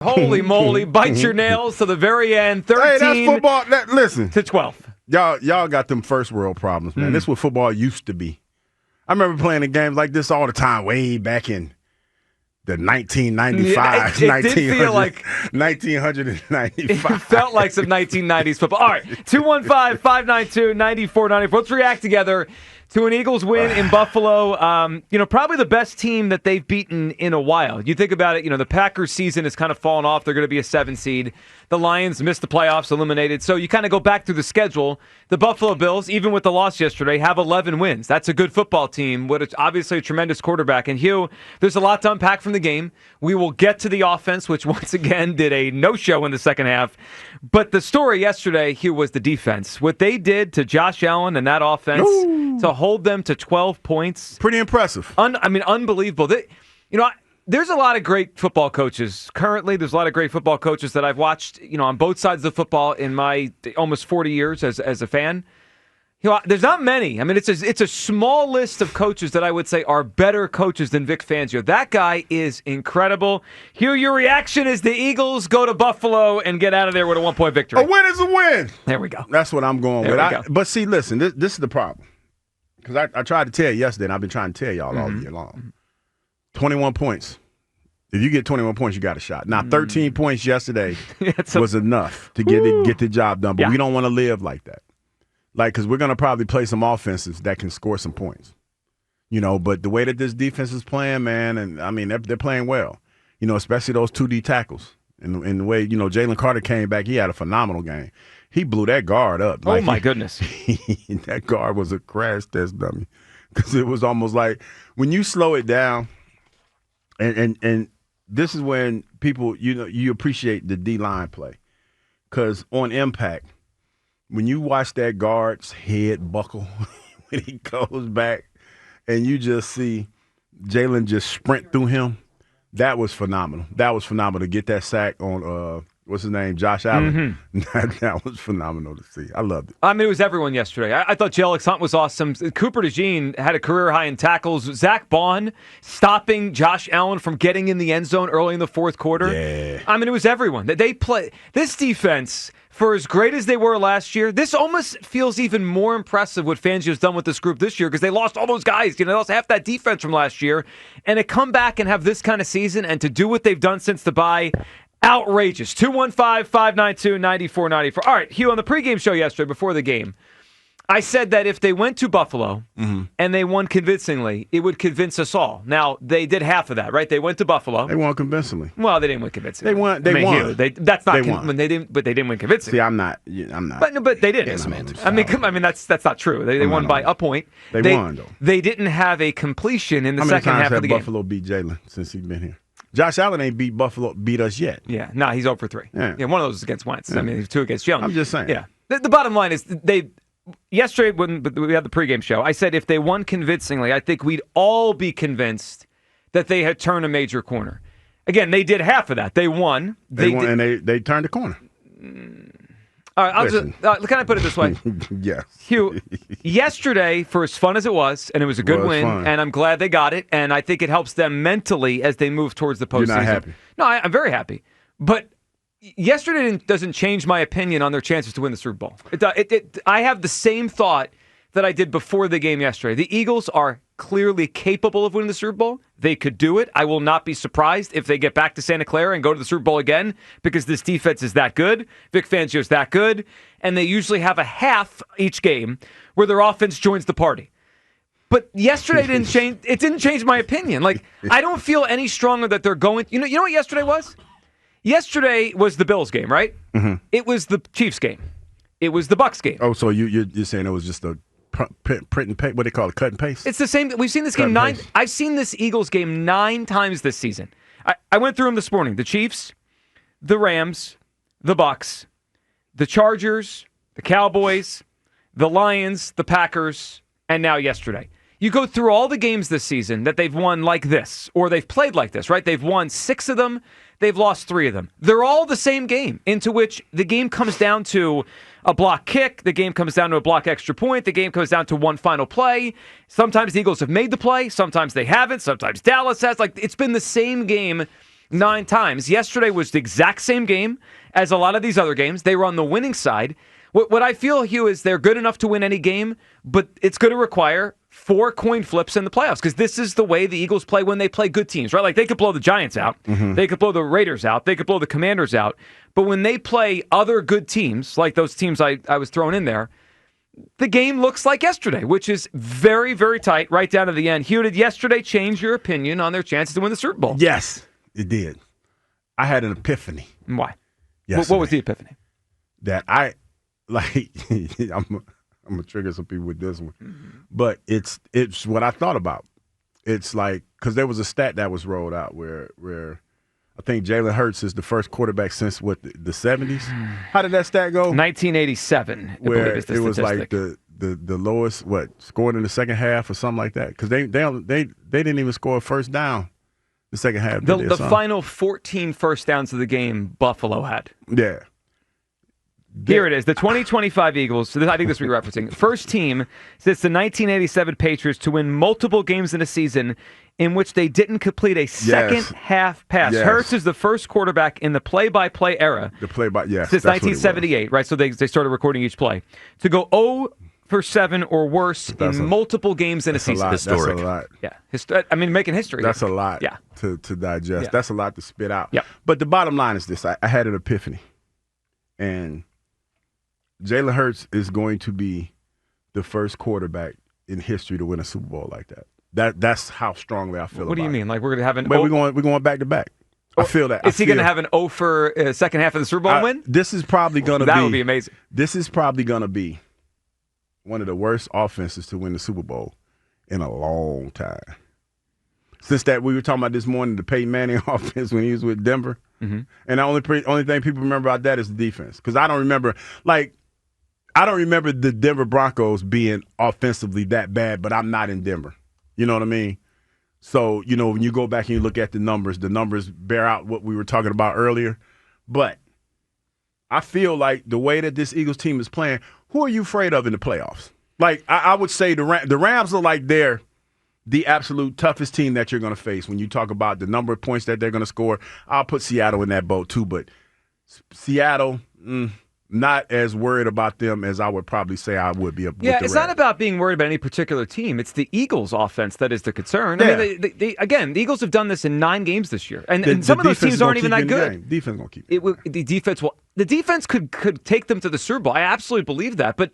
Holy moly, bite your nails to the very end. 13 hey, that's football. Listen. to 12. Y'all got them first world problems, man. This is what football used to be. I remember playing in games like this all the time way back in the 1995. Yeah, it did feel like 1995. It felt like some 1990s football. All right, 215-592-9494. Let's react together to an Eagles win in Buffalo. Probably the best team that they've beaten in a while. You think about it, the Packers season has kind of fallen off. They're going to be a 7 seed. The Lions missed the playoffs, eliminated. So you kind of go back through the schedule. The Buffalo Bills, even with the loss yesterday, have 11 wins. That's a good football team with obviously a tremendous quarterback. And Hugh, there's a lot to unpack from the game. We will get to the offense, which once again did a no-show in the second half. But the story yesterday, Hugh, was the defense. What they did to Josh Allen and that offense to hold them to 12 points. Pretty impressive. Unbelievable. There's a lot of great football coaches. Currently, there's a lot of great football coaches that I've watched, on both sides of the football in my almost 40 years as a fan. There's not many. It's a small list of coaches that I would say are better coaches than Vic Fangio. That guy is incredible. Hugh, your reaction is the Eagles go to Buffalo and get out of there with a 1-point victory. A win is a win. There we go. That's what I'm going with. But see, listen, this is the problem. Because I tried to tell you yesterday, and I've been trying to tell y'all all year long. 21 points. If you get 21 points, you got a shot. Now, 13 points yesterday was enough to get the job done. But we don't want to live like that. Because we're going to probably play some offenses that can score some points. But the way that this defense is playing, man, and they're playing well. Especially those 2D tackles. And the way, Jalen Carter came back, he had a phenomenal game. He blew that guard up. Oh, my goodness. That guard was a crash test dummy. Because it was almost like when you slow it down, and this is when people, you appreciate the D-line play. Because on impact, when you watch that guard's head buckle when he goes back and you just see Jalen just sprint through him, that was phenomenal. That was phenomenal to get that sack on what's his name, Josh Allen. That was phenomenal to see. I loved it. It was everyone yesterday. I thought Alex Hunt was awesome. Cooper DeJean had a career high in tackles. Zach Bond stopping Josh Allen from getting in the end zone early in the fourth quarter. Yeah. It was everyone. They play this defense. For as great as they were last year, this almost feels even more impressive what Fangio's done with this group this year because they lost all those guys. They lost half that defense from last year. And to come back and have this kind of season and to do what they've done since the bye, outrageous. 215-592-9494. All right, Hugh, on the pregame show yesterday before the game, I said that if they went to Buffalo and they won convincingly, it would convince us all. Now, they did half of that, right? They went to Buffalo. They won convincingly. Well, they didn't win convincingly. They won. Hugh, that's not. They didn't win convincingly. See, I'm not. But they didn't. That's not true. They won by a point. They won though. They didn't have a completion in the second half of the game. Buffalo beat Jalen since he's been here? Josh Allen ain't beat us yet. Yeah, no, he's 0 for 3. Yeah, one of those is against Wentz. Yeah. He's 2 against Young. I'm just saying. Yeah. The bottom line is yesterday when we had the pregame show, I said if they won convincingly, I think we'd all be convinced that they had turned a major corner. Again, they did half of that. They won. They won, and they turned the corner. All right, can I put it this way? Yes. Hugh, yesterday, for as fun as it was, and it was a good win, fun. and I'm glad they got it, and I think it helps them mentally as they move towards the postseason. You're not happy? No, I'm very happy. But yesterday doesn't change my opinion on their chances to win the Super Bowl. I have the same thought that I did before the game yesterday. The Eagles are clearly capable of winning the Super Bowl. They could do it. I will not be surprised if they get back to Santa Clara and go to the Super Bowl again because this defense is that good. Vic Fangio is that good. And they usually have a half each game where their offense joins the party. But yesterday didn't change. It didn't change my opinion. I don't feel any stronger that they're going. You know what yesterday was? Yesterday was the Bills game, right? Mm-hmm. It was the Chiefs game. It was the Bucs game. Oh, so you're saying it was just a print and paste? What do they call it? Cut and paste? It's the same. We've seen this game 9. I've seen this Eagles game 9 times this season. I went through them this morning. The Chiefs, the Rams, the Bucs, the Chargers, the Cowboys, the Lions, the Packers, and now yesterday. You go through all the games this season that they've won like this, or they've played like this, right? They've won 6 of them. They've lost 3 of them. They're all the same game, into which the game comes down to a block kick. The game comes down to a block extra point. The game comes down to one final play. Sometimes the Eagles have made the play. Sometimes they haven't. Sometimes Dallas has. It's been the same game 9 times. Yesterday was the exact same game as a lot of these other games. They were on the winning side. What I feel, Hugh, is they're good enough to win any game, but it's going to require 4 coin flips in the playoffs because this is the way the Eagles play when they play good teams, right? Like they could blow the Giants out. Mm-hmm. They could blow the Raiders out. They could blow the Commanders out. But when they play other good teams, like those teams I was throwing in there, the game looks like yesterday, which is very, very tight right down to the end. Hugh, did yesterday change your opinion on their chances to win the Super Bowl? Yes, it did. I had an epiphany. Why? Yesterday. What was the epiphany? That I'm gonna trigger some people with this one, but it's what I thought about. It's like because there was a stat that was rolled out where I think Jalen Hurts is the first quarterback since the 70s. How did that stat go? 1987. Where is the it was statistic. like the lowest scored in the second half or something like that because they didn't even score a first down the second half. The final 14 first downs of the game Buffalo had. Yeah. Here it is, the 2025 Eagles. I think this is what you're referencing. First team since the 1987 Patriots to win multiple games in a season in which they didn't complete a second half pass. Yes. Hurts is the first quarterback in the play-by-play era. The play-by, yes. Since 1978, right? So they started recording each play. To go 0 for 7 or worse in multiple games in a season. Historic. That's a lot. Yeah. Making history. That's a lot to digest. Yeah. That's a lot to spit out. Yep. But the bottom line is this. I had an epiphany. And Jalen Hurts is going to be the first quarterback in history to win a Super Bowl like that. That's how strongly I feel about it. What do you mean? Like we're going to have an we're going back to back. I feel that. Is he going to have an 0 for second half of the Super Bowl win? This is probably going to be. That would be amazing. This is probably going to be one of the worst offenses to win the Super Bowl in a long time. Since that we were talking about this morning, the Peyton Manning offense when he was with Denver. Mm-hmm. And the only thing people remember about that is the defense. Because I don't remember the Denver Broncos being offensively that bad, but I'm not in Denver. You know what I mean? So, when you go back and you look at the numbers bear out what we were talking about earlier. But I feel like the way that this Eagles team is playing, who are you afraid of in the playoffs? Like, I would say the Rams are like they're the absolute toughest team that you're going to face when you talk about the number of points that they're going to score. I'll put Seattle in that boat too, but Seattle, not as worried about them as I would probably say I would be. Yeah, it's not about being worried about any particular team. It's the Eagles' offense that is the concern. Yeah. I mean, the Eagles have done this in 9 games this year, and some of those teams aren't even that good. Defense won't keep it. The defense could take them to the Super Bowl. I absolutely believe that, but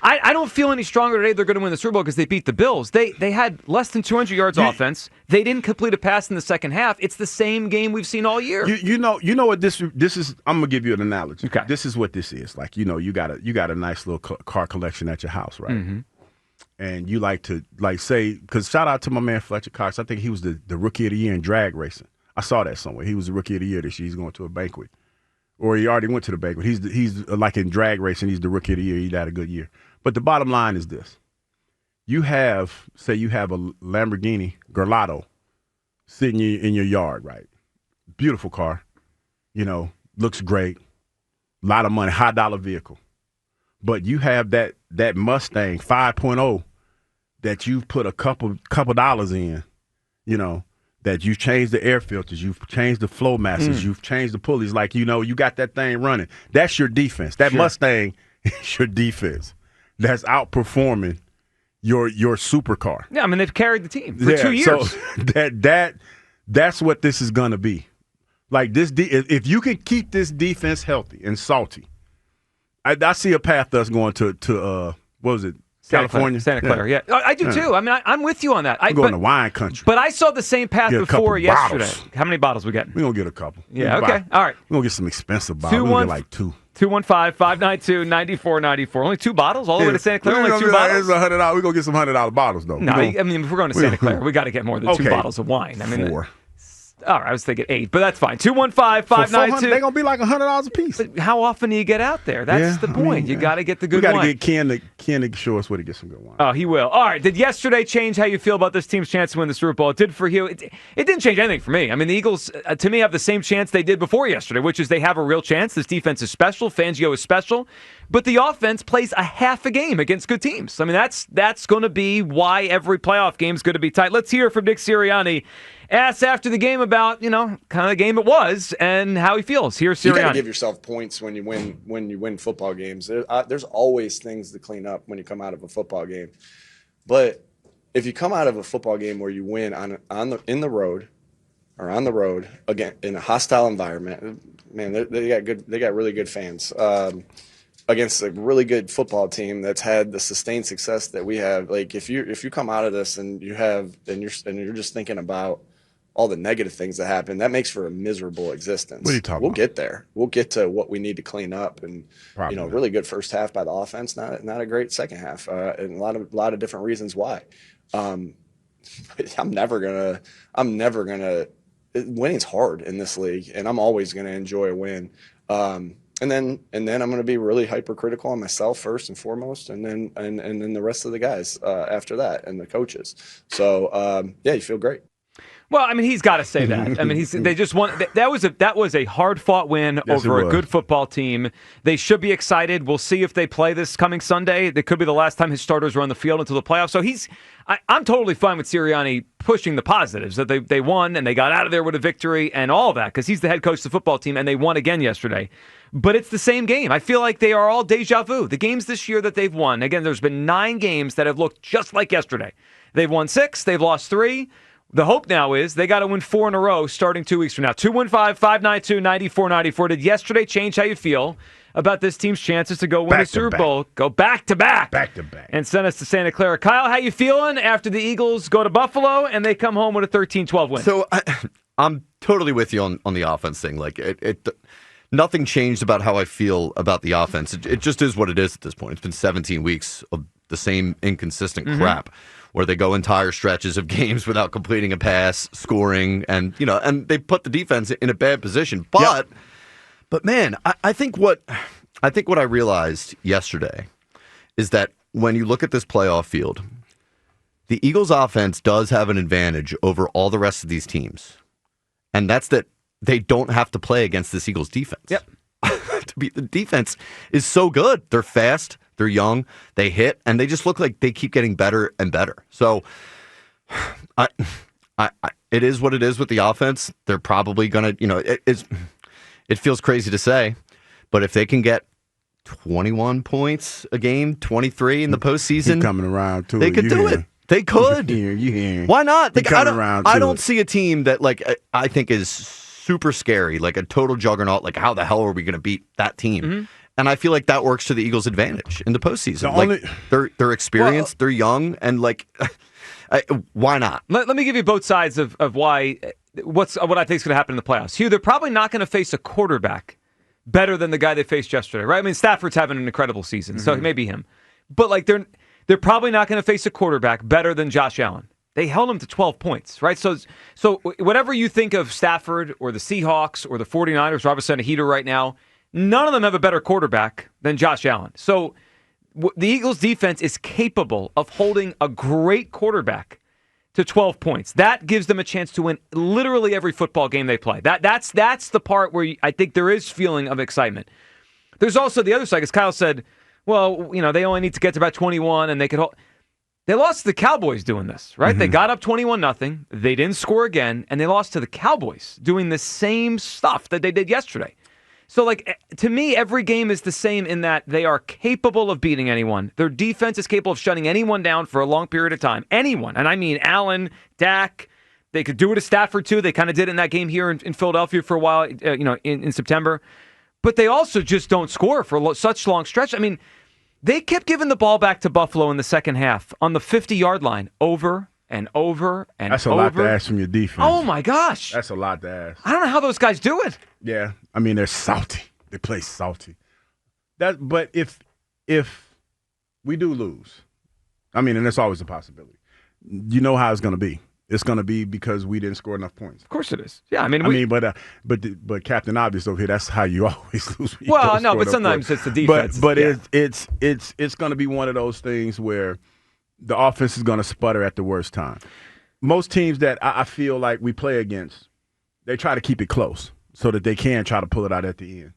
I don't feel any stronger today they're going to win the Super Bowl because they beat the Bills. They had less than 200 yards offense. They didn't complete a pass in the second half. It's the same game we've seen all year. You know what this is? I'm gonna give you an analogy. Okay. This is what this is. Like you got a nice little car collection at your house, right? Mm-hmm. And you like to say because shout out to my man Fletcher Cox. I think he was the rookie of the year in drag racing. I saw that somewhere. He was the rookie of the year this year. He's going to a banquet. Or he already went to the banquet. He's like in drag racing. He's the rookie of the year. He had a good year. But the bottom line is this: you have a Lamborghini Gallardo sitting in your yard, right? Beautiful car, looks great, a lot of money, $high vehicle. But you have that Mustang 5.0 that you've put a couple dollars in, that you've changed the air filters, you've changed the flow masters, you've changed the pulleys, you got that thing running. That's your defense. That Mustang is your defense. That's outperforming your supercar. Yeah, I mean they've carried the team for 2 years. So that's what this is gonna be. Like this, if you can keep this defense healthy and salty, I see a path that's going to what was it? California, Santa Clara. Yeah, I do too. I mean, I'm with you on that. I'm going to wine country. But I saw the same path before yesterday. Bottles. How many bottles we getting? We're going to get a couple. Yeah, okay. All right. We're going to get some expensive bottles. We're going to get like 2. 215-592-9494. Only 2 bottles? All the way to Santa Clara? Only 2 bottles? It's $100. We're going to get some $100 bottles, though. No, I mean, if we're going to Santa Clara, we got to get more than 2 bottles of wine. I mean, 4. All right, I was thinking 8, but that's fine. 215-592. They're going to be like $100 a piece. But how often do you get out there? That's the point. You got to get the good wine. We got to get Ken to show us where to get some good wine. Oh, he will. All right. Did yesterday change how you feel about this team's chance to win the Super Bowl? It did for you. It didn't change anything for me. I mean, the Eagles, to me, have the same chance they did before yesterday, which is they have a real chance. This defense is special. Fangio is special. But the offense plays a half a game against good teams. I mean, that's going to be why every playoff game is going to be tight. Let's hear from Nick Sirianni asks after the game about, kind of the game it was and how he feels. Here's Sirianni. You got to give yourself points when you win football games. There's always things to clean up when you come out of a football game. But if you come out of a football game where you win on the road again in a hostile environment, man, they got really good fans. Against a really good football team that's had the sustained success that we have. Like if you come out of this and you're just thinking about all the negative things that happen, that makes for a miserable existence. What are you talking about? We'll get there. We'll get to what we need to clean up, and Probably. Really good first half by the offense, not a great second half, and a lot of different reasons why. But I'm never gonna. Winning's hard in this league, and I'm always gonna enjoy a win. And then I'm going to be really hypercritical on myself first and foremost, and then the rest of the guys after that, and the coaches. So you feel great. Well, I mean, he's got to say that. I mean, they just won. That was a hard-fought win over a good football team. They should be excited. We'll see if they play this coming Sunday. It could be the last time his starters are on the field until the playoffs. So I'm totally fine with Sirianni pushing the positives, that they won and they got out of there with a victory and all that, because he's the head coach of the football team, and they won again yesterday. But it's the same game. I feel like they are all deja vu. The games this year that they've won, again, there's been 9 games that have looked just like yesterday. They've won 6. They've lost 3. The hope now is they got to win 4 in a row starting 2 weeks from now. 215-592-9494. Did yesterday change how you feel about this team's chances to go win the Super Bowl? Go back-to-back. Back-to-back. And send us to Santa Clara. Kyle, how you feeling after the Eagles go to Buffalo and they come home with a 13-12 win? So I'm totally with you on the offense thing. Like nothing changed about how I feel about the offense. It just is what it is at this point. It's been 17 weeks of the same inconsistent crap where they go entire stretches of games without completing a pass, scoring, and they put the defense in a bad position. But man, I think what I realized yesterday is that when you look at this playoff field, the Eagles offense does have an advantage over all the rest of these teams. And that's that they don't have to play against this Eagles defense. Yep. The defense is so good. They're fast, they're young, they hit, and they just look like they keep getting better and better. So it is what it is with the offense. They're probably going to, it feels crazy to say, but if they can get 21 points a game, 23 in the postseason, coming around too. They could do it. They could. You Why not? I don't see a team that I think is super scary, like a total juggernaut. Like, how the hell are we going to beat that team? Mm-hmm. And I feel like that works to the Eagles' advantage in the postseason. They're experienced, they're young, and why not? Let me give you both sides of why what I think is going to happen in the playoffs. Hugh, they're probably not going to face a quarterback better than the guy they faced yesterday, right? I mean, Stafford's having an incredible season, so it may be him, but they're probably not going to face a quarterback better than Josh Allen. They held him to 12 points, right? So whatever you think of Stafford or the Seahawks or the 49ers, Robert's on a heater right now, none of them have a better quarterback than Josh Allen. So the Eagles' defense is capable of holding a great quarterback to 12 points. That gives them a chance to win literally every football game they play. That's the part where I think there is feeling of excitement. There's also the other side, as Kyle said, well, they only need to get to about 21 and they could hold. They lost to the Cowboys doing this, right? Mm-hmm. They got up 21-0. They didn't score again, and they lost to the Cowboys doing the same stuff that they did yesterday. So, to me, every game is the same in that they are capable of beating anyone. Their defense is capable of shutting anyone down for a long period of time. Anyone. And I mean Allen, Dak. They could do it to Stafford, too. They kind of did it in that game here in Philadelphia for a while, in September. But they also just don't score for such long stretch. I mean, they kept giving the ball back to Buffalo in the second half on the 50-yard line over and over and over. That's a lot to ask from your defense. Oh, my gosh. That's a lot to ask. I don't know how those guys do it. Yeah. I mean, they're salty. They play salty. But if we do lose, I mean, and that's always a possibility, you know how it's going to be. It's going to be because we didn't score enough points. Of course it is. Yeah, but Captain Obvious over here, that's how you always lose. Well, no, but sometimes it's the defense. But it's going to be one of those things where the offense is going to sputter at the worst time. Most teams that I feel like we play against, they try to keep it close so that they can try to pull it out at the end.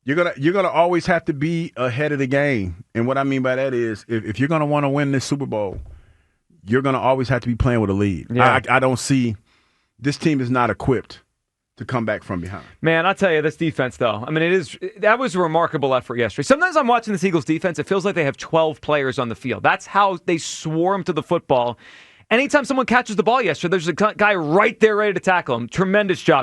You're gonna always have to be ahead of the game, and what I mean by that is if you're going to want to win this Super Bowl, you're going to always have to be playing with a lead. Yeah. I don't see this team is not equipped to come back from behind. Man, I'll tell you, this defense, though. I mean, that was a remarkable effort yesterday. Sometimes I'm watching this Eagles defense, it feels like they have 12 players on the field. That's how they swarm to the football. Anytime someone catches the ball yesterday, there's a guy right there ready to tackle him. Tremendous job.